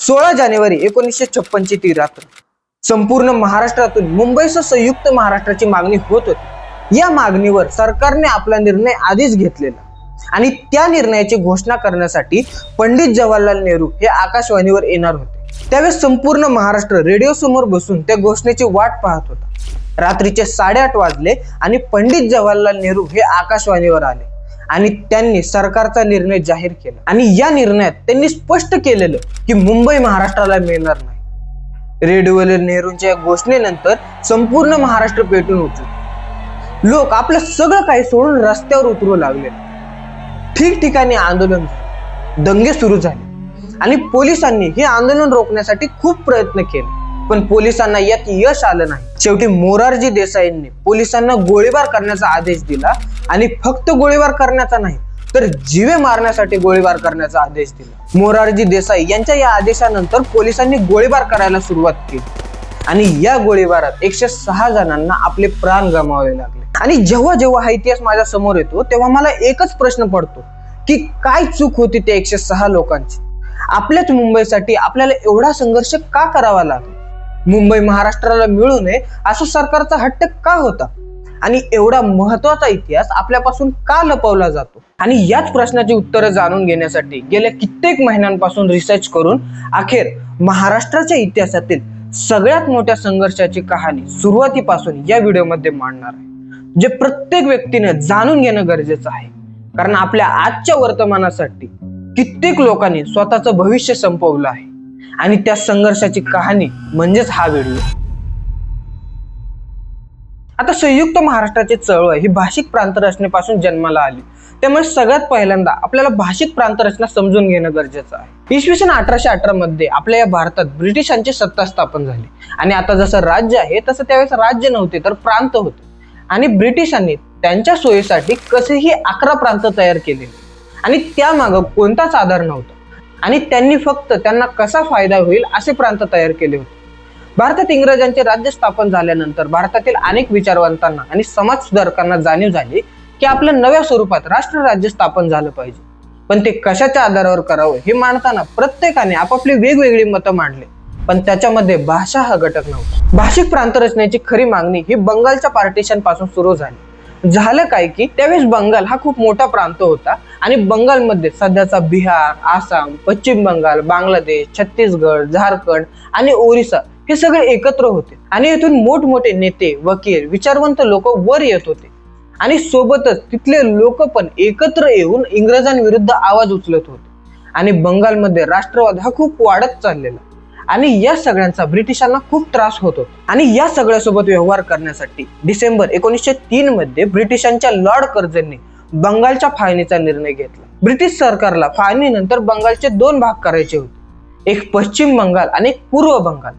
16 जानेवारी 1956 ची ती रात्र संपूर्ण महाराष्ट्रातून मुंबईसह संयुक्त महाराष्ट्राची मागणी होत होती। या मागणीवर सरकारने आपला निर्णय आधीच घेतलेला आणि त्या निर्णयाची घोषणा करण्यासाठी पंडित जवाहरलाल नेहरू हे आकाशवाणीवर येणार होते। त्यावेळेस संपूर्ण महाराष्ट्र रेडिओ समोर बसून त्या घोषणेची वाट पाहत होता। रात्रीचे 8:30 वाजले आणि पंडित जवाहरलाल नेहरू हे आकाशवाणीवर आले आणि त्यांनी सरकारचा निर्णय जाहीर केला आणि या निर्णयात त्यांनी स्पष्ट केलेलं की मुंबई महाराष्ट्राला मिळणार नाही। रेडिओवरील नेहरूंच्या या घोषणेनंतर संपूर्ण महाराष्ट्र पेटून उठले। लोक आपलं सगळं काही सोडून रस्त्यावर उतरू लागले। ठिकठिकाणी आंदोलन झाले, दंगे सुरू झाले आणि पोलिसांनी हे आंदोलन रोखण्यासाठी खूप प्रयत्न केले, पण पोलिसांना यात यश आलं नाही। शेवटी मोरारजी देसाईंनी पोलिसांना गोळीबार करण्याचा आदेश दिला आणि फक्त गोळीबार करण्याचा नाही तर जीवे मारण्यासाठी गोळीबार करण्याचा आदेश दिला। मोरारजी देसाई यांच्या या आदेशानंतर पोलिसांनी गोळीबार करायला सुरुवात केली आणि या गोळीबारात 106 जणांना आपले प्राण गमावावे लागले। आणि जेव्हा जेव्हा हा इतिहास माझ्या समोर येतो तेव्हा मला एकच प्रश्न पडतो की काय चूक होती त्या 106 लोकांची? आपल्याच मुंबईसाठी आपल्याला एवढा संघर्ष का करावा लागला? मुंबई महाराष्ट्राला मिळू नये असा सरकारचा हट्ट का होता? आणि एवढा महत्वाचा इतिहास आपल्यापासून का लपवला जातो? आणि याच प्रश्नाची उत्तरं जाणून घेण्यासाठी गेल्या कित्येक महिन्यांपासून रिसर्च करून अखेर महाराष्ट्राच्या इतिहासातील सगळ्यात मोठ्या संघर्षाची कहाणी सुरुवातीपासून या व्हिडिओमध्ये मांडणार आहे, जे प्रत्येक व्यक्तीने जाणून घेणं गरजेचं आहे। कारण आपल्या आजच्या वर्तमानासाठी कित्येक लोकांनी स्वतःचं भविष्य संपवलं आहे आणि त्या संघर्षाची कहाणी म्हणजेच हा व्हिडिओ। आता संयुक्त महाराष्ट्राची चळवळ ही भाषिक प्रांतरचनेपासून जन्माला आली, त्यामुळे सगळ्यात पहिल्यांदा आपल्याला भाषिक प्रांतरचना समजून घेणं गरजेचं आहे। इसवी सन 1818 मध्ये आपल्या या भारतात ब्रिटिशांची सत्ता स्थापन झाली आणि आता जसं राज्य आहे तसं त्यावेळेस राज्य नव्हते तर प्रांत होते आणि ब्रिटिशांनी त्यांच्या सोयीसाठी कसेही 11 प्रांत तयार केले आणि त्यामागं कोणताच आधार नव्हता आणि त्यांनी फक्त त्यांना कसा फायदा होईल असे प्रांत तयार केले होते। भारतात इंग्रजांचे राज्य स्थापन झाल्यानंतर भारतातील अनेक विचारवंतांना आणि समाज सुधारकांना जाणीव झाली की आपल्या नव्या स्वरूपात राष्ट्र राज्य स्थापन झालं पाहिजे, पण ते कशाच्या आधारावर करावं हे मांडताना प्रत्येकाने आपापली वेगवेगळी मतं मांडली, पण त्याच्यामध्ये भाषा हा घटक नव्हता। भाषिक प्रांतरचनेची खरी मागणी ही बंगालच्या पार्टिशन पासून सुरू झाली। झालं काय की त्यावेळेस बंगाल हा खूप मोठा प्रांत होता आणि बंगालमध्ये सध्याचा बिहार, आसाम, पश्चिम बंगाल, बांगलादेश, छत्तीसगड, झारखंड आणि ओरिसा हे सगळे एकत्र होते आणि येथून मोठमोठे नेते, वकील, विचारवंत लोक वर येत होते आणि सोबतच तिथले लोक पण एकत्र येऊन इंग्रजांविरुद्ध आवाज उचलत होते आणि बंगालमध्ये राष्ट्रवाद हा खूप वाढत चाललेला आणि या सगळ्यांचा ब्रिटिशांना खूप त्रास होत होता। आणि या सगळ्यासोबत व्यवहार करण्यासाठी डिसेंबर 1903 मध्ये ब्रिटिशांच्या लॉर्ड कर्झनने बंगालच्या फाळणीचा निर्णय घेतला। ब्रिटिश सरकारला फाळणीनंतर बंगालचे 2 भाग करायचे होते, एक पश्चिम बंगाल आणि एक पूर्व बंगाल।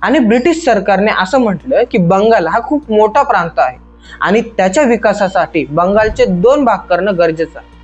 आणि ब्रिटिश सरकारने असं म्हटलं की बंगाल हा खूप मोठा प्रांत आहे आणि त्याच्या विकासासाठी बंगालचे 2 भाग करणं गरजेचं आहे।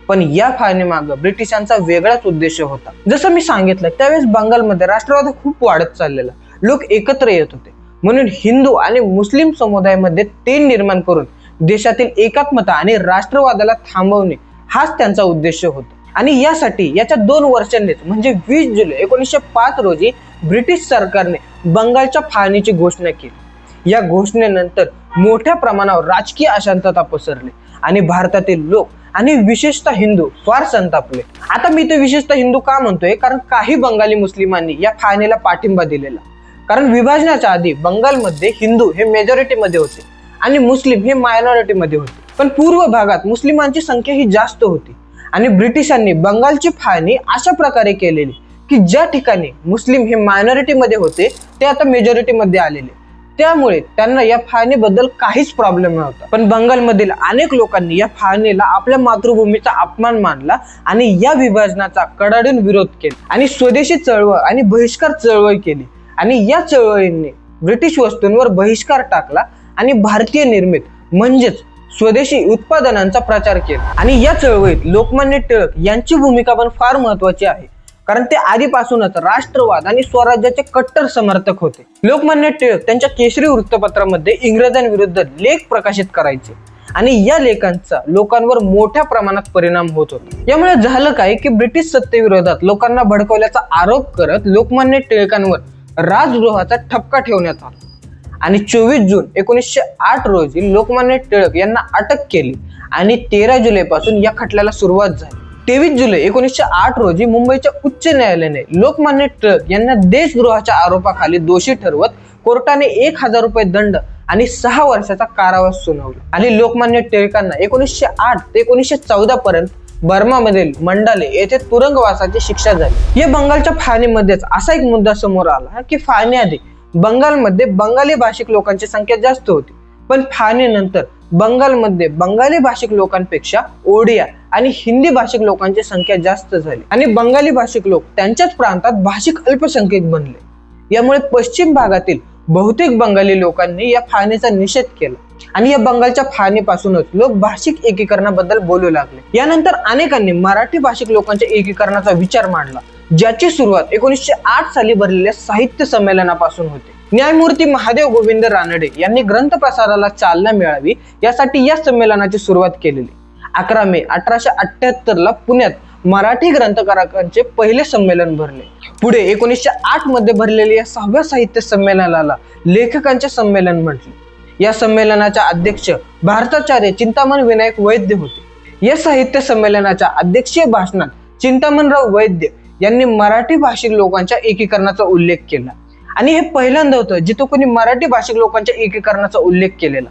पण या फाळणीमागे ब्रिटिशांचा वेगळाच उद्देश होता। जसं मी सांगितलं त्यावेळेस बंगालमध्ये राष्ट्रवाद खूप वाढत चाललेला, लोक एकत्र येत होते, म्हणून हिंदू आणि मुस्लिम समुदायामध्ये तेढ निर्माण करून देशातील एकात्मता आणि राष्ट्रवादाला थांबवणे हाच त्यांचा उद्देश होता। आणि यासाठी याच्या 2 वर्षांनीच म्हणजे 20 जुलै 1905 रोजी ब्रिटिश सरकारने बंगालच्या फाळणीची घोषणा केली। या घोषणेनंतर मोठ्या प्रमाणावर राजकीय अशांतता पसरली आणि भारतातील लोक आणि विशेषतः हिंदू फार संतापले। आता मी ते विशेषतः हिंदू का म्हणतोय, कारण काही बंगाली मुस्लिमांनी या फाळणीला पाठिंबा दिलेला, कारण विभाजनाच्या आधी बंगालमध्ये हिंदू हे मेजॉरिटी मध्ये होते आणि मुस्लिम हे मायनॉरिटी मध्ये होते, पण पूर्व भागात मुस्लिमांची संख्या ही जास्त होती आणि ब्रिटिशांनी बंगालची फाळणी अशा प्रकारे केलेली की ज्या ठिकाणी मुस्लिम हे मायनॉरिटी मध्ये होते ते आता मेजॉरिटी मध्ये आलेले, त्यामुळे त्यांना या फाळणीबद्दल काहीच प्रॉब्लेम नव्हता। पण बंगालमधील अनेक लोकांनी या फाळणीला आपल्या मातृभूमीचा अपमान मानला आणि या विभाजनाचा कडाडून विरोध केला आणि स्वदेशी चळवळ आणि बहिष्कार चळवळ केली आणि या चळवळींनी ब्रिटिश वस्तूंवर बहिष्कार टाकला आणि भारतीय निर्मित म्हणजेच स्वदेशी उत्पादनांचा प्रचार केला। आणि या चळवळीत लोकमान्य टिळक यांची भूमिका पण फार महत्वाची आहे, कारण ते आधीपासूनच राष्ट्रवाद आणि स्वराज्याचे कट्टर समर्थक होते। लोकमान्य टिळक त्यांच्या केसरी वृत्तपत्रामध्ये इंग्रजांविरुद्ध लेख प्रकाशित करायचे आणि या लेखांचा लोकांवर मोठ्या प्रमाणात परिणाम होत होता। यामुळे झालं काय की ब्रिटिश सत्तेविरोधात लोकांना भडकवल्याचा आरोप करत लोकमान्य टिळकांवर राजद्रोहाचा ठपका ठेवण्यात आला आणि 24 जून 1908 रोजी लोकमान्य टिळक यांना अटक केली आणि 13 जुलै पासून या खटल्याला सुरुवात झाली। 23 जुलै 1908 रोजी मुंबईच्या उच्च न्यायालयाने लोकमान्य टिळक यांना देशद्रोहाच्या आरोपाखाली दोषी ठरवत कोर्टाने 1000 रुपये दंड आणि 6 वर्षाचा कारावास सुनावला आणि लोकमान्य टिळकांना 1908 ते 1914 पर्यंत बर्मामधील मंडाले येथे तुरुंगवासाची शिक्षा झाली। या बंगालच्या फाळणीमध्येच असा एक मुद्दा समोर आला की फाळणीआधी बंगालमध्ये बंगाली भाषिक लोकांची संख्या जास्त होती, पण फाळणीनंतर बंगालमध्ये बंगाली भाषिक लोकांपेक्षा ओडिया आणि हिंदी भाषिक लोकांची संख्या जास्त झाली आणि बंगाली भाषिक लोक त्यांच्याच प्रांतात भाषिक अल्पसंख्यक बनले। यामुळे पश्चिम भागातील बहुतेक बंगाली लोकांनी या फाळणीचा निषेध केला आणि या बंगालच्या फाळणीपासूनच लोक भाषिक एकीकरणाबद्दल बोलू लागले। यानंतर अनेकांनी मराठी भाषिक लोकांच्या एकीकरणाचा विचार मांडला, ज्याची सुरुवात 1908 साली भरलेल्या साहित्य संमेलनापासून होते। न्यायमूर्ती महादेव गोविंद रानडे यांनी ग्रंथ प्रसाराला चालना मिळावी यासाठी या संमेलनाची सुरुवात केलेली। 11 मे 1878 ला पुण्यात मराठी ग्रंथकारांचे पहिले संमेलन भरले। पुढे 1908 मध्ये भरलेल्या 6व्या साहित्य संमेलनाला लेखकांचे संमेलन म्हटले। या संमेलनाच्या अध्यक्ष भारताचार्य चिंतामण विनायक वैद्य होते। या साहित्य संमेलनाच्या अध्यक्षीय भाषणात चिंतामणराव वैद्य यांनी मराठी भाषिक लोकांच्या एकीकरणाचा उल्लेख केला आणि हे पहिल्यांदा होतं जिथे कोणी मराठी भाषिक लोकांच्या एकीकरणाचा उल्लेख केलेला।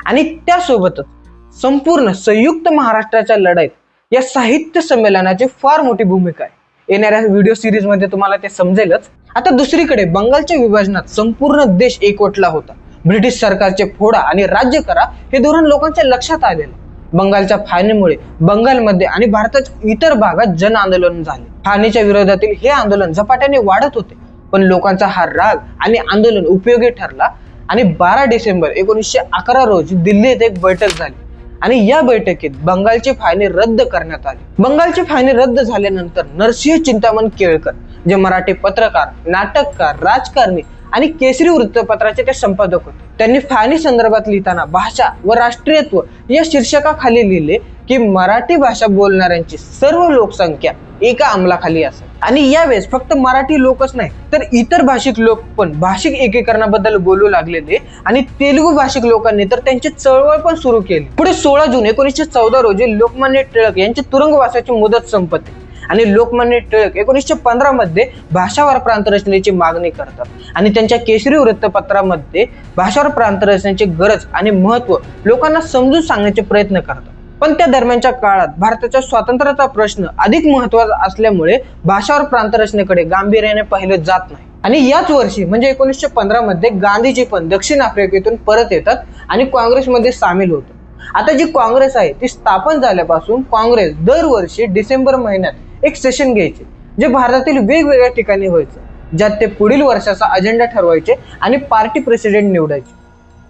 आणि त्यासोबतच संपूर्ण संयुक्त महाराष्ट्राच्या लढाईत या साहित्य संमेलनाची फार मोठी भूमिका आहे। येणाऱ्या व्हिडिओ सिरीज मध्ये तुम्हाला ते समजेलच। आता दुसरीकडे बंगालच्या विभाजनात संपूर्ण देश एकवटला होता। ब्रिटिश सरकारचे फोडा आणि राज्य करा हे धोरण लोकांच्या लक्षात आलेलं। बंगालच्या फाळणीमुळे बंगालमध्ये आणि भारताच्या इतर भागात जन आंदोलन झाले। फाळणीच्या विरोधातील हे आंदोलन झपाट्याने वाढत होते, पण लोकांचा हा राग आणि आंदोलन उपयोगी ठरला आणि 12 डिसेंबर 1911 रोजी दिल्ली येथे एक बैठक झाली आणि या बैठकीत बंगालची फाळणी रद्द करण्यात आली। बंगालची फाळणी रद्द झाल्यानंतर नरसिंह चिंतामण केळकर जे मराठी पत्रकार, नाटककार, राजकारणी आणि केसरी वृत्तपत्राचे ते संपादक होते, त्यांनी फाळणी संदर्भात लिहिताना भाषा व राष्ट्रीयत्व या शीर्षकाखाली लिहिले की मराठी भाषा बोलणाऱ्यांची सर्व लोकसंख्या एका अंमलाखाली असेल आणि यावेळेस फक्त मराठी लोकच नाही तर इतर भाषिक लोक पण भाषिक एकीकरणाबद्दल बोलू लागलेले आणि तेलुगू भाषिक लोकांनी तर त्यांची चळवळ पण सुरू केली। पुढे 16 जून 1914 रोजी लोकमान्य टिळक यांची तुरुंगवासाची मुदत संपते आणि लोकमान्य टिळक 1915 मध्ये भाषावार प्रांत रचनेची मागणी करतात आणि त्यांच्या केसरी वृत्तपत्रामध्ये भाषावार प्रांत रचनेची गरज आणि महत्त्व लोकांना समजून सांगण्याचे प्रयत्न करतात। पण त्या दरम्यानच्या काळात भारताच्या स्वातंत्र्याचा प्रश्न अधिक महत्त्वाचा असल्यामुळे भाषावार प्रांत रचनेकडे गांभीर्याने पाहिले जात नाही आणि याच वर्षी म्हणजे 1915 मध्ये गांधीजी पण दक्षिण आफ्रिकेतून परत येतात आणि काँग्रेसमध्ये सामील होतात। आता जी काँग्रेस आहे ती स्थापन झाल्यापासून काँग्रेस दरवर्षी डिसेंबर महिन्यात एक सेशन घ्यायचे जे भारतातील वेगवेगळ्या ठिकाणी व्हायचं, ज्यात ते पुढील वर्षाचा अजेंडा ठरवायचे आणि पार्टी प्रेसिडेंट निवडायचे।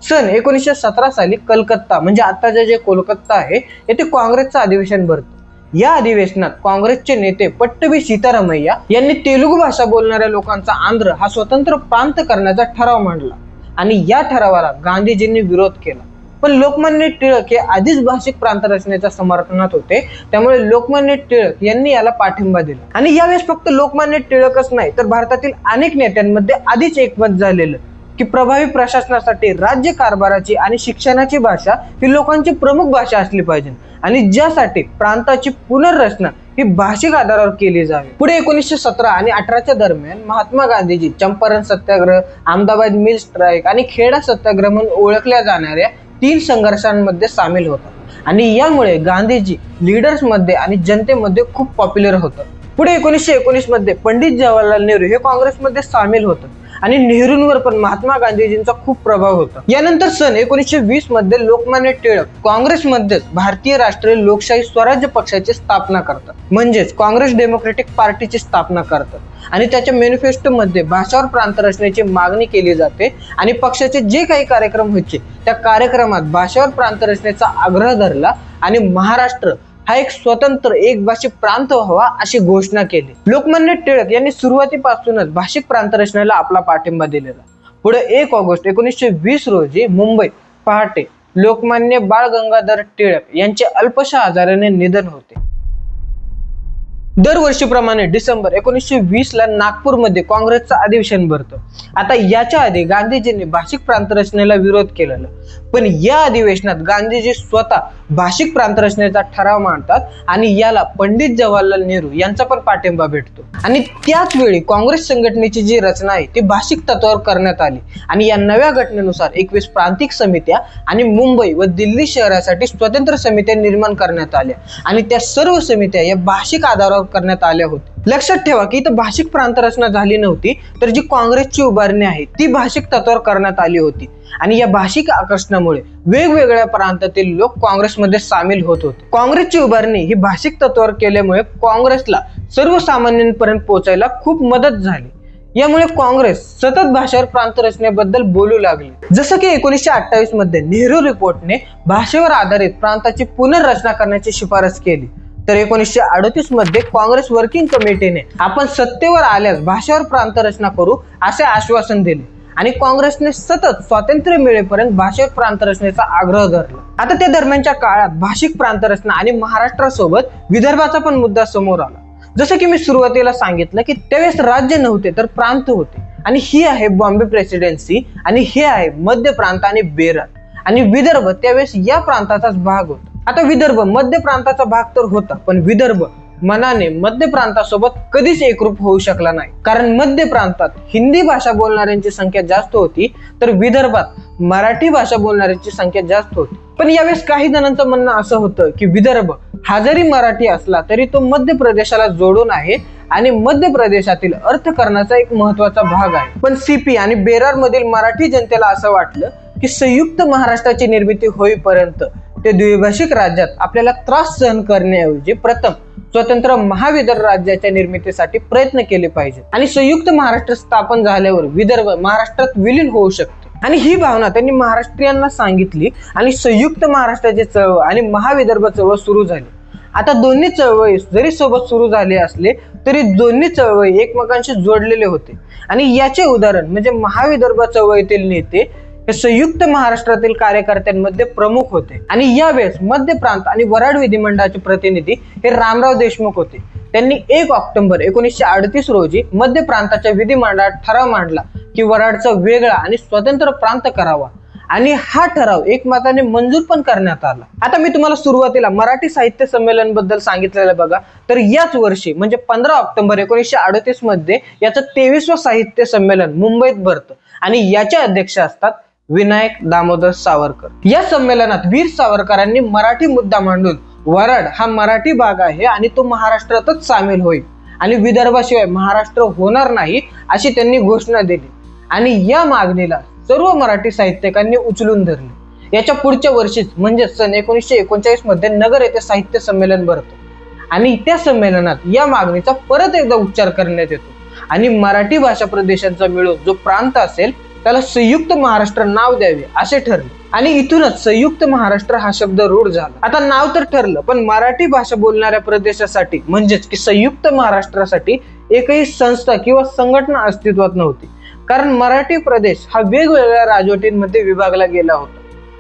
सन 1917 साली कलकत्ता म्हणजे आताचे जे कोलकाता आहे येथे काँग्रेसचं अधिवेशन भरतं। या अधिवेशनात काँग्रेसचे नेते पट्टभी सीतारामय्या यांनी तेलुगू भाषा बोलणाऱ्या लोकांचा आंध्र हा स्वतंत्र प्रांत करण्याचा ठराव मांडला आणि या ठरावाला गांधीजींनी विरोध केला। पण लोकमान्य टिळक हे आधीच भाषिक प्रांत रचनेच्या समर्थनात होते, त्यामुळे लोकमान्य टिळक यांनी याला पाठिंबा दिला आणि यावेळेस फक्त लोकमान्य टिळकच नाही तर भारतातील अनेक नेत्यांमध्ये आधीच एकमत झालेलं की प्रभावी प्रशासनासाठी राज्य कारभाराची आणि शिक्षणाची भाषा ही लोकांची प्रमुख भाषा असली पाहिजे आणि ज्यासाठी प्रांताची पुनर्रचना ही भाषिक आधारावर केली जावी। पुढे 1917 आणि 18च्या दरम्यान महात्मा गांधीजी चंपारण सत्याग्रह, अहमदाबाद मिल स्ट्राईक आणि खेडा सत्याग्रह म्हणून ओळखल्या जाणाऱ्या 3 संघर्षांमध्ये सामील होतात आणि यामुळे गांधीजी लीडर्स मध्ये आणि जनतेमध्ये खूप पॉप्युलर होतात। पुढे 1919 मध्ये पंडित जवाहरलाल नेहरू हे काँग्रेसमध्ये सामील होतात आणि नेहरूंवर पण महात्मा गांधीजींचा खूप प्रभाव होता। यानंतर सन 1920 मध्ये लोकमान्य टिळक काँग्रेसमध्येच भारतीय राष्ट्रीय लोकशाही स्वराज्य पक्षाची स्थापना करतात, म्हणजेच काँग्रेस डेमोक्रेटिक पार्टीची स्थापना करतात आणि त्याच्या मॅनिफेस्टो मध्ये भाषावार प्रांत रचनेची मागणी केली जाते आणि पक्षाचे जे काही कार्यक्रम व्हायचे त्या कार्यक्रमात भाषावार प्रांत रचनेचा आग्रह धरला आणि महाराष्ट्र हा एक स्वतंत्र एक भाषिक प्रांत व्हावा अशी घोषणा केली। लोकमान्य टिळक यांनी सुरुवातीपासूनच भाषिक प्रांत रचनेला आपला पाठिंबा दिलेला। पुढे 1 ऑगस्ट 1920 रोजी मुंबई पहाटे लोकमान्य बाळ गंगाधर टिळक यांचे अल्पशा आजाराने निधन होते. दरवर्षीप्रमाणे डिसेंबर 1920 ला नागपूरमध्ये काँग्रेसचं अधिवेशन भरतं. आता याच्या आधी गांधीजींनी भाषिक प्रांतरचनेला विरोध केलेला, पण या अधिवेशनात गांधीजी स्वतः भाषिक प्रांतरचनेचा ठराव मांडतात आणि याला पंडित जवाहरलाल नेहरू यांचा पण पाठिंबा भेटतो. आणि त्याच वेळी काँग्रेस संघटनेची जी रचना आहे ती भाषिक तत्वावर करण्यात आली आणि या नव्या घटनेनुसार 21 प्रांतिक समित्या आणि मुंबई व दिल्ली शहरासाठी स्वतंत्र समित्या निर्माण करण्यात आल्या आणि त्या सर्व समित्या या भाषिक आधारावर करण्यात आल्या होत्या. लक्षात ठेवा की इथं भाषिक प्रांतरचना झाली नव्हती, तर जी काँग्रेसची उभारणी आहे ती भाषिक तत्वावर करण्यात आली होती आणि या भाषिक आकर्षणामुळे वेगवेगळ्या प्रांतातील लोक काँग्रेसमध्ये सामील होत होते. काँग्रेसची उभारणी ही भाषिक तत्वावर केल्यामुळे काँग्रेसला सर्वसामान्यांपर्यंत पोहोचायला खूप मदत झाली. यामुळे काँग्रेस सतत भाषेवर प्रांतरचनेबद्दल बोलू लागली. जसं की 1928 मध्ये नेहरू रिपोर्टने भाषेवर आधारित प्रांताची पुनर्रचना करण्याची शिफारस केली, तर 1938 मध्ये काँग्रेस वर्किंग कमिटीने आपण सत्तेवर आल्यास भाषेवर प्रांतरचना करू असे आश्वासन दिले आणि काँग्रेसने सतत स्वातंत्र्य मिळेपर्यंत भाषेवर प्रांतरचनेचा आग्रह धरला. आता त्या दरम्यानच्या काळात भाषिक प्रांतरचना आणि महाराष्ट्रासोबत विदर्भाचा पण मुद्दा समोर आला. जसं की मी सुरुवातीला सांगितलं की त्यावेळेस राज्य नव्हते तर प्रांत होते आणि ही आहे बॉम्बे प्रेसिडेन्सी आणि हे आहे मध्य प्रांत आणि बेरार आणि विदर्भ त्यावेळेस या प्रांताचाच भाग होता. आता विदर्भ मध्य प्रांताचा भाग तर होता, पण विदर्भ मनाने मध्य प्रांतासोबत कधीच एकरूप होऊ शकला नाही, कारण मध्य प्रांतात हिंदी भाषा बोलणाऱ्यांची संख्या जास्त होती तर विदर्भात मराठी भाषा बोलणाऱ्यांची संख्या जास्त होती. पण यावेळेस काही जणांचं म्हणणं असं होतं की विदर्भ हा जरी मराठी असला तरी तो मध्य प्रदेशाला जोडून आहे आणि मध्य प्रदेशातील अर्थकारणाचा एक महत्वाचा भाग आहे. पण सीपी आणि बेरार मधील मराठी जनतेला असं वाटलं की संयुक्त महाराष्ट्राची निर्मिती होईपर्यंत ते द्विभाषिक राज्यात आपल्याला त्रास सहन करण्याऐवजी प्रथम स्वतंत्र महाविदर्भ राज्याच्या निर्मितीसाठी प्रयत्न केले पाहिजे आणि संयुक्त महाराष्ट्र स्थापन झाल्यावर विदर्भ महाराष्ट्रात विलीन होऊ शकते. आणि ही भावना त्यांनी महाराष्ट्रीयांना सांगितली आणि संयुक्त महाराष्ट्राची चळवळ आणि महाविदर्भ चळवळ सुरू झाली. आता दोन्ही चळवळी जरी सोबत सुरू झाले असले तरी दोन्ही चळवळी एकमेकांशी जोडलेले होते आणि याचे उदाहरण म्हणजे महाविदर्भ चळवळीतील नेते हे संयुक्त महाराष्ट्रातील कार्यकर्त्यांमध्ये प्रमुख होते आणि यावेळेस मध्य प्रांत आणि वराड विधिमंडळाचे प्रतिनिधी हे रामराव देशमुख होते. त्यांनी 1 ऑक्टोबर 1938 रोजी मध्य प्रांताच्या विधिमंडळात ठराव मांडला की वराडचा वेगळा आणि स्वतंत्र प्रांत करावा आणि हा ठराव एकमताने मंजूर पण करण्यात आला. आता मी तुम्हाला सुरुवातीला मराठी साहित्य संमेलन बद्दल सांगितलेलं बघा, तर याच वर्षी म्हणजे 15 ऑक्टोबर 1938 मध्ये याचं 23वं साहित्य संमेलन मुंबईत भरतं आणि याचे अध्यक्ष असतात विनायक दामोदर सावरकर. या संमेलनात वीर सावरकरांनी मराठी मुद्दा मांडून वराड हा मराठी भाग आहे आणि तो महाराष्ट्रातच सामील होईल आणि विदर्भाशिवाय महाराष्ट्र होणार नाही अशी त्यांनी घोषणा दिली आणि या मागणीला सर्व मराठी साहित्यिकांनी उचलून धरले. याच्या पुढच्या वर्षीच म्हणजे सन 1939 मध्ये नगर येथे साहित्य संमेलन भरतं आणि त्या संमेलनात या मागणीचा परत एकदा उच्चार करण्यात येतो आणि मराठी भाषा प्रदेशांचा मिळून जो प्रांत असेल त्याला संयुक्त महाराष्ट्र नाव द्यावे असे ठरले आणि इथूनच संयुक्त महाराष्ट्र हा शब्द रूढ झाला. आता नाव तर ठरलं, पण मराठी भाषा बोलणाऱ्या प्रदेशासाठी म्हणजेच की संयुक्त महाराष्ट्रासाठी एकही संस्था किंवा संघटना अस्तित्वात नव्हती, कारण मराठी प्रदेश हा वेगवेगळ्या राजवटींमध्ये विभागला गेला होता.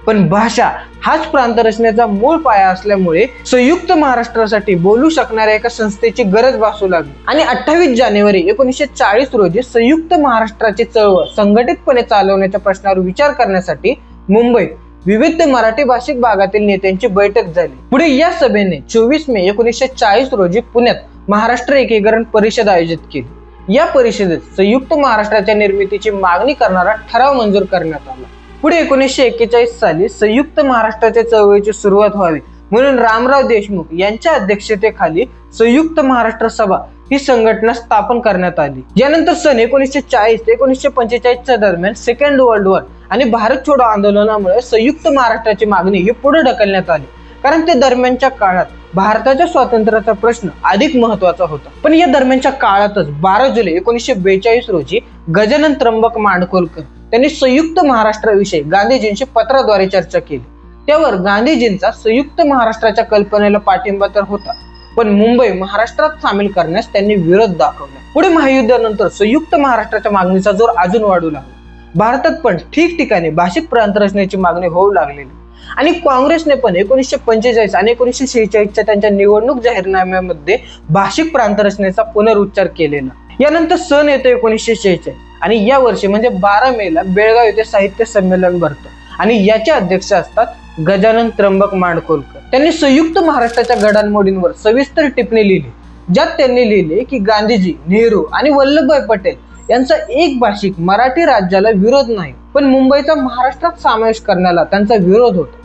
पण भाषा हाच प्रांतरचनेचा मूळ पाया असल्यामुळे संयुक्त महाराष्ट्रासाठी बोलू शकणाऱ्या एका संस्थेची गरज भासू लागली आणि 28 जानेवारी 1940 रोजी संयुक्त महाराष्ट्राची चळवळ संघटितपणे चालवण्याच्या प्रश्नावर विचार करण्यासाठी मुंबईत विविध मराठी भाषिक भागातील नेत्यांची बैठक झाली. पुढे या सभेने 24 मे 1940 रोजी पुण्यात महाराष्ट्र एकीकरण परिषद आयोजित केली. या परिषदेत संयुक्त महाराष्ट्राच्या निर्मितीची मागणी करणारा ठराव मंजूर करण्यात आला. पुढे 1941 साली संयुक्त महाराष्ट्राच्या चळवळीची सुरुवात व्हावी म्हणून रामराव देशमुख यांच्या अध्यक्षतेखाली संयुक्त महाराष्ट्र सभा ही संघटना स्थापन करण्यात आली. यानंतर सन 1940 ते 1945 दरम्यान सेकंड वर्ल्ड वॉर आणि भारत छोडो आंदोलनामुळे संयुक्त महाराष्ट्राची मागणी ही पुढे ढकलण्यात आली, कारण ते दरम्यानच्या काळात भारताच्या स्वातंत्र्याचा प्रश्न अधिक महत्वाचा होता. पण या दरम्यानच्या काळातच 12 जुलै 1942 रोजी गजानन त्र्यंबक माडखोलकर त्यांनी संयुक्त महाराष्ट्राविषयी गांधीजींशी पत्राद्वारे चर्चा केली. त्यावर गांधीजींचा संयुक्त महाराष्ट्राच्या कल्पनेला पाठिंबा तर होता, पण मुंबई महाराष्ट्रात सामील करण्यास त्यांनी विरोध दाखवला. पुढे महायुद्धानंतर संयुक्त महाराष्ट्राच्या मागणीचा जोर अजून वाढू लागला. भारतात पण ठिकठिकाणी भाषिक प्रांतरचनेची मागणी होऊ लागलेली आणि काँग्रेसने पण 1945 आणि 1946च्या त्यांच्या निवडणूक जाहीरनाम्यामध्ये भाषिक प्रांत रचनेचा पुनरुच्चार केलेला. यानंतर सन येतो 1946 आणि या वर्षी म्हणजे 12 मेला बेळगाव येथे साहित्य संमेलन भरतं आणि याचे अध्यक्ष असतात गजानन त्र्यंबक माडखोलकर. त्यांनी संयुक्त महाराष्ट्राच्या घडामोडींवर सविस्तर टिप्पणी लिहिली, ज्यात त्यांनी लिहिले की गांधीजी, नेहरू आणि वल्लभभाई पटेल यांचा एक भाषिक मराठी राज्याला विरोध नाही, पण मुंबईचा महाराष्ट्रात समावेश करण्याला त्यांचा विरोध होता.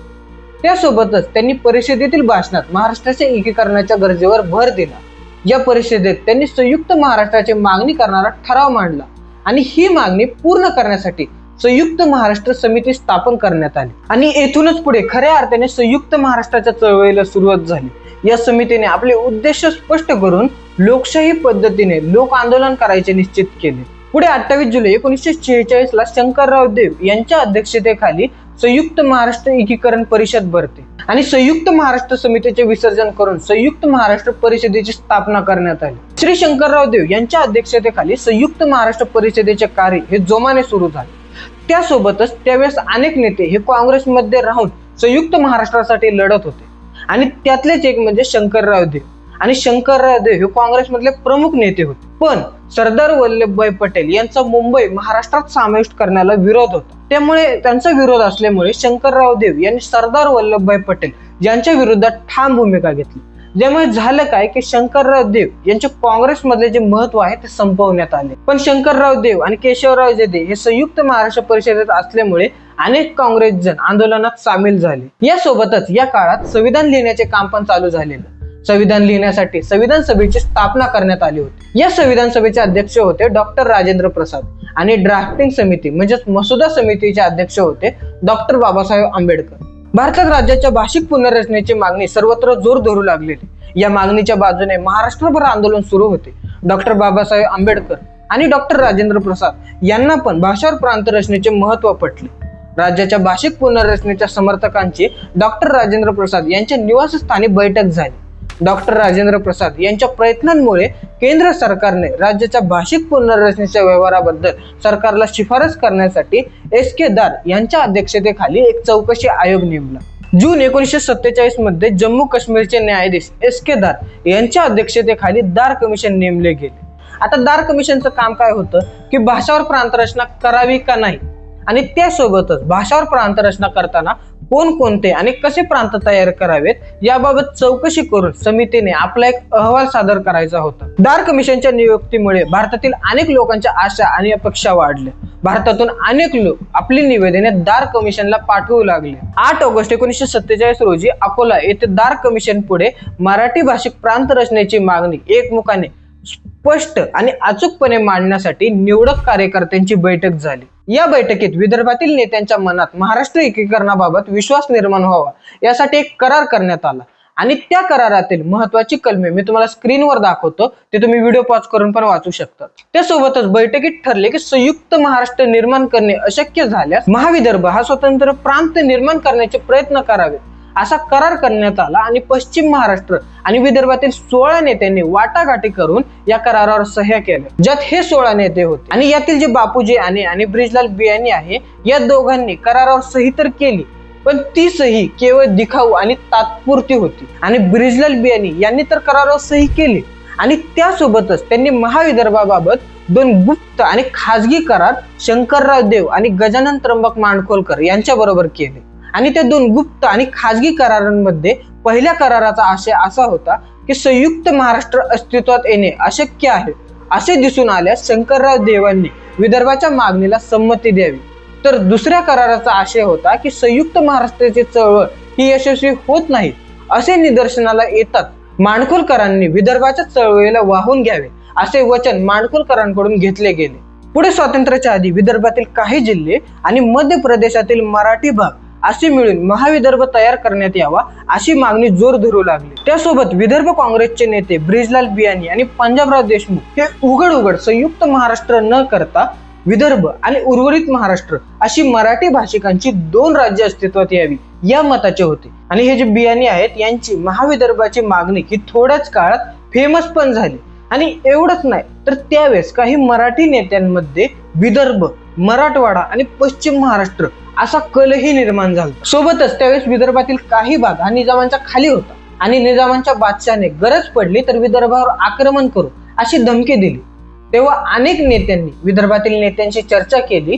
त्यासोबतच त्यांनी परिषदेतील भाषणात महाराष्ट्राच्या एकीकरणाच्या गरजेवर भर दिला. या परिषदेत त्यांनी संयुक्त महाराष्ट्राची मागणी करणारा ठराव मांडला आणि ही मागणी पूर्ण करण्यासाठी संयुक्त महाराष्ट्र समिती स्थापन करण्यात आली आणि येथूनच पुढे खऱ्या अर्थाने संयुक्त महाराष्ट्राच्या चळवळीला सुरुवात झाली. या समितीने आपले उद्देश स्पष्ट करून लोकशाही पद्धतीने लोक आंदोलन करायचे निश्चित केले. पुढे 28 जुलै 1946 ला शंकरराव देव यांच्या अध्यक्षतेखाली संयुक्त महाराष्ट्र एकीकरण परिषद भरते आणि संयुक्त महाराष्ट्र समितीचे विसर्जन करून संयुक्त महाराष्ट्र परिषदेची स्थापना करण्यात आली. श्री शंकरराव देव यांच्या अध्यक्षतेखाली संयुक्त महाराष्ट्र परिषदेचे कार्य हे जोमाने सुरू झाले. त्यासोबतच त्यावेळेस अनेक नेते हे काँग्रेसमध्ये राहून संयुक्त महाराष्ट्रासाठी लढत होते आणि त्यातलेच एक म्हणजे शंकरराव देव. आणि शंकरराव देव हे काँग्रेसमधले प्रमुख नेते होते, पण सरदार वल्लभभाई पटेल यांचा मुंबई महाराष्ट्रात समाविष्ट करण्याला विरोध होता. त्यामुळे त्यांचा विरोध असल्यामुळे शंकरराव देव यांनी सरदार वल्लभभाई पटेल यांच्या विरोधात ठाम भूमिका घेतली. ज्यामुळे झालं काय की शंकरराव देव यांचे काँग्रेसमधले जे महत्व आहे ते संपवण्यात आले. पण शंकरराव देव आणि केशवराव जेदे हे संयुक्त महाराष्ट्र परिषदेत असल्यामुळे अनेक काँग्रेस जन आंदोलनात सामील झाले. यासोबतच या काळात संविधान लिहिण्याचे काम पण चालू झालेलं. संविधान लिहिण्यासाठी संविधान सभेची स्थापना करण्यात आली होती. या संविधान सभेचे अध्यक्ष होते डॉक्टर राजेंद्र प्रसाद आणि ड्राफ्टिंग समिती म्हणजेच मसुदा समितीचे अध्यक्ष होते डॉक्टर बाबासाहेब आंबेडकर. भारतात राज्याच्या भाषिक पुनर्रचनेची मागणी सर्वत्र जोर धरू लागलेली. या मागणीच्या बाजूने महाराष्ट्रभर आंदोलन सुरू होते. डॉक्टर बाबासाहेब आंबेडकर आणि डॉक्टर राजेंद्र प्रसाद यांना पण भाषावर प्रांत रचनेचे महत्व पटले. राज्याच्या भाषिक पुनर्रचनेच्या समर्थकांची डॉक्टर राजेंद्र प्रसाद यांच्या निवासस्थानी बैठक झाली. डॉक्टर राजेंद्र प्रसाद यांच्या प्रयत्नांमुळे केंद्र सरकारने राज्याच्या भाषिक पुनर्रचनेच्या व्यवहाराबद्दल सरकारला शिफारस करण्यासाठी एस.के. दार यांच्या अध्यक्षतेखाली एक चौकशी आयोग नेमला. जून 1947 मध्ये जम्मू काश्मीरचे न्यायाधीश एस.के. दार यांच्या अध्यक्षतेखाली दार कमिशन नेमले गेले. आता दार कमिशनचं काम काय होतं की भाषावर प्रांतरचना करावी का नाही आणि त्यासोबतच भाषावर प्रांतरचना करताना कोणकोणते आणि कसे प्रांत तयार करावेत याबाबत चौकशी करून समितीने आपला एक अहवाल सादर करायचा होता. दार कमिशनच्या नियुक्तीमुळे भारतातील अनेक लोकांच्या आशा आणि अपेक्षा वाढल्या. भारतातून अनेक लोक आपली निवेदने दार कमिशनला पाठवू लागले. 8 ऑगस्ट 1947 रोजी अकोला येथे दार कमिशन पुढे मराठी भाषिक प्रांत रचनेची मागणी एकमुखाने स्पष्ट आणि अचूकपणे मांडण्यासाठी निवडक कार्यकर्त्यांची बैठक झाली. या बैठकीत विदर्भातील नेत्यांच्या मनात महाराष्ट्र एकीकरणाबाबत विश्वास निर्माण व्हावा यासाठी एक करार करण्यात आला आणि त्या करारातील महत्वाची कलमे मी तुम्हाला स्क्रीनवर दाखवतो, ते तुम्ही व्हिडिओ पॉज करून पण वाचू शकता. त्यासोबतच बैठकीत ठरले की संयुक्त महाराष्ट्र निर्माण करणे अशक्य झाल्यास महाविदर्भ हा स्वतंत्र प्रांत निर्माण करण्याचे प्रयत्न करावे असा करार करण्यात आला आणि पश्चिम महाराष्ट्र आणि विदर्भातील 16 नेत्यांनी वाटाघाटी करून या करारावर सह्या केल्या, ज्यात हे 16 नेते होते आणि यातील जे बापूजी आणि ब्रिजलाल बियाणी आहे या दोघांनी करारावर सही तर केली, पण ती सही केवळ दिखाऊ आणि तात्पुरती होती आणि ब्रिजलाल बियाणी यांनी तर करारावर सही केली आणि त्यासोबतच त्यांनी महाविदर्भाबाबत 2 गुप्त आणि खाजगी करार शंकरराव देव आणि गजानन त्र्यंबक माडखोलकर यांच्या बरोबर केले आणि त्या 2 गुप्त आणि खाजगी करारांमध्ये पहिल्या कराराचा आशय असा होता की संयुक्त महाराष्ट्र अस्तित्वात येणे अशक्य आहे असे दिसून आल्यास शंकरराव देवांनी विदर्भाच्या मागणीला संमती द्यावी, तर दुसऱ्या कराराचा आशय होता की संयुक्त महाराष्ट्राची चळवळ ही यशस्वी होत नाही असे निदर्शनाला येतात माडखोलकरांनी विदर्भाच्या चळवळीला वाहून घ्यावे असे वचन माडखोलकरांकडून घेतले गेले. पुढे स्वातंत्र्याच्या आधी विदर्भातील काही जिल्हे आणि मध्य प्रदेशातील मराठी भाग असे मिळून महाविदर्भ तयार करण्यात यावा अशी मागणी जोर धरू लागली. त्यासोबत विदर्भ काँग्रेसचे नेते ब्रिजलाल बियाणी आणि पंजाबराव देशमुख हे उघड संयुक्त महाराष्ट्र न करता विदर्भ आणि उर्वरित महाराष्ट्र अशी मराठी भाषिकांची 2 राज्य अस्तित्वात यावी या मताचे होते आणि हे जे बियाणी आहेत यांची महाविदर्भाची मागणी ही थोड्याच काळात फेमस पण झाली. आणि एवढंच नाही तर त्यावेळेस काही मराठी नेत्यांमध्ये विदर्भ, मराठवाडा आणि पश्चिम महाराष्ट्र असा कलही निर्माण झाला। सोबतच त्यावेळेस विदर्भातील काही भाग हा निजामांच्या खाली होता आणि निजामांच्या बादशाहाने गरज पडली तर विदर्भावर आक्रमण करू अशी धमकी दिली। तेव्हा अनेक नेत्यांनी विदर्भातील नेत्यांशी चर्चा केली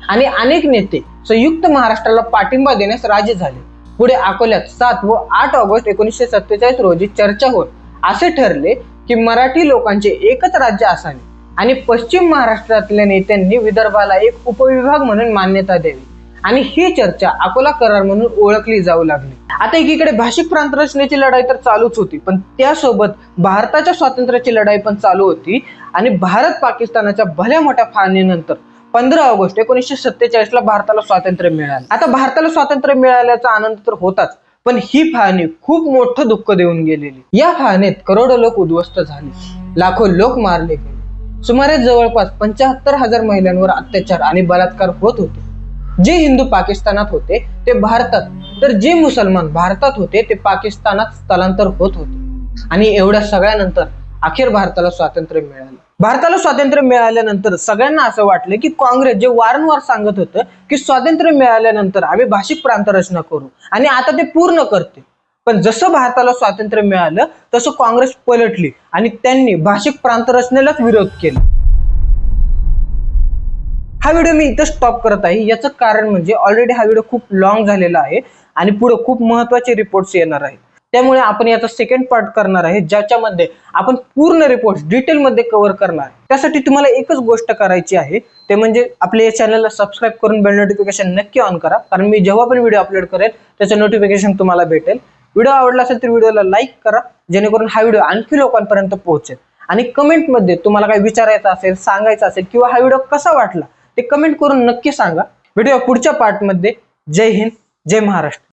आणि अनेक नेते संयुक्त महाराष्ट्राला पाठिंबा देण्यास राजी झाले। पुढे अकोल्यात 7 व 8 ऑगस्ट 1947 रोजी चर्चा होत असे ठरले की मराठी लोकांचे एकच राज्य असावे आणि पश्चिम महाराष्ट्रातल्या नेत्यांनी विदर्भाला एक उपविभाग म्हणून मान्यता द्यावी आणि ही चर्चा अकोला करार म्हणून ओळखली जाऊ लागली। आता एकीकडे भाषिक प्रांत रचनेची लढाई तर चालूच होती, पण त्यासोबत भारताच्या स्वातंत्र्याची लढाई पण चालू होती आणि भारत पाकिस्तानाच्या भल्या मोठ्या फाळणीनंतर 15 ऑगस्ट 1947 ला भारताला स्वातंत्र्य मिळाले। आता भारताला स्वातंत्र्य मिळाल्याचा आनंद तर होताच, पण ही फाळणी खूप मोठं दुःख देऊन गेलेली। या फाळणीत करोडो लोक उद्ध्वस्त झाले, लाखो लोक मारले गेले, सुमारे जवळपास 75,000 महिलांवर अत्याचार आणि बलात्कार होत होते। जे हिंदू पाकिस्तानात होते ते भारतात, तर जे मुसलमान भारतात होते ते पाकिस्तानात स्थलांतर होत होते। आणि एवढ्या सगळ्यानंतर अखेर भारताला स्वातंत्र्य मिळालं। भारताला स्वातंत्र्य मिळाल्यानंतर सगळ्यांना असं वाटलं की काँग्रेस जे वारंवार सांगत होतं की स्वातंत्र्य मिळाल्यानंतर आम्ही भाषिक प्रांत रचना करू आणि आता ते पूर्ण करते, पण जसं भारताला स्वातंत्र्य मिळालं तसं काँग्रेस पलटली आणि त्यांनी भाषिक प्रांत रचनेलाच विरोध केला। हा व्हिडिओ मी इथं स्टॉप करत आहे। याचं कारण म्हणजे ऑलरेडी हा व्हिडिओ खूप लॉंग झालेला आहे आणि पुढे खूप महत्त्वाचे रिपोर्ट्स येणार आहेत, त्यामुळे आपण याचा सेकंड पार्ट करणार आहे ज्याच्यामध्ये आपण पूर्ण रिपोर्ट्स डिटेलमध्ये कव्हर करणार आहे। त्यासाठी तुम्हाला एकच गोष्ट करायची आहे, ते म्हणजे आपल्या या चॅनलला सबस्क्राईब करून बेल नोटिफिकेशन नक्की ऑन करा, कारण मी जेव्हा पण व्हिडिओ अपलोड करेल त्याचं नोटिफिकेशन तुम्हाला भेटेल। व्हिडिओ आवडला असेल तर व्हिडिओला लाईक करा, जेणेकरून हा व्हिडिओ आणखी लोकांपर्यंत पोहोचेल। आणि कमेंटमध्ये तुम्हाला काही विचारायचं असेल, सांगायचं असेल किंवा हा व्हिडिओ कसा वाटला ते कमेंट करून नक्की सांगा। व्हिडिओ पुढच्या पार्टमध्ये। जय हिंद, जय महाराष्ट्र।